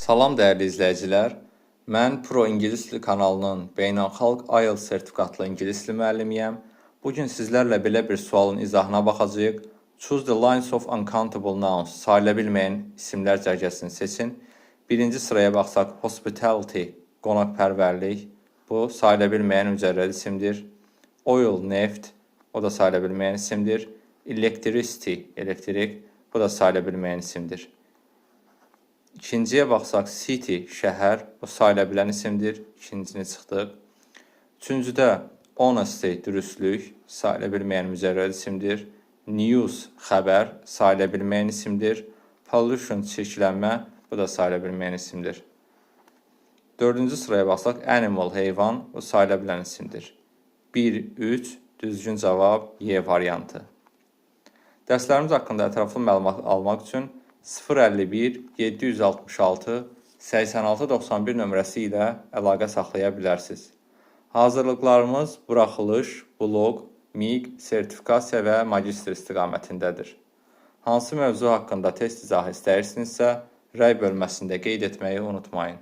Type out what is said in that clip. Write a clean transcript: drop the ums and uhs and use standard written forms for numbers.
Salam dəyərli izləyicilər. Mən Pro İngilis dili kanalının beynəlxalq IELTS sertifikatlı ingilis dili müəllimiyəm. Bugün sizlərlə belə bir sualın izahına baxacağıq. Choose the lines of uncountable nouns. Sayıla bilməyən isimlər cərgəsini seçin. Birinci sıraya baxsaq, hospitality, qonaqpərvərlik. Bu, sayıla bilməyən mücərrəd isimdir. Oil, neft, o da sayıla bilməyən isimdir. Electricity, elektrik, bu da sayıla bilməyən isimdir. İkinciyə baxsaq, city, şəhər, o sayıla bilən isimdir. İkincini çıxdıq. Üçüncüdə, honesty, dürüstlük, sayıla bilməyən mücərrəd isimdir. News, xəbər, sayıla bilməyən isimdir. Pollution, çirklənmə, bu da sayıla bilməyən isimdir. Dördüncü sıraya baxsaq, animal, heyvan, o sayıla bilən isimdir. 1-3, düzgün cavab, Y variantı. Dərslərimiz haqqında ətraflı məlumat almaq üçün 051 766 8691 nömrəsi ilə əlaqə saxlaya bilərsiniz. Hazırlıqlarımız buraxılış, bloq, MİQ, sertifikasiya və magistr istiqamətindədir. Hansı mövzu haqqında test izahı istəyirsinizsə, rəy bölməsində qeyd etməyi unutmayın.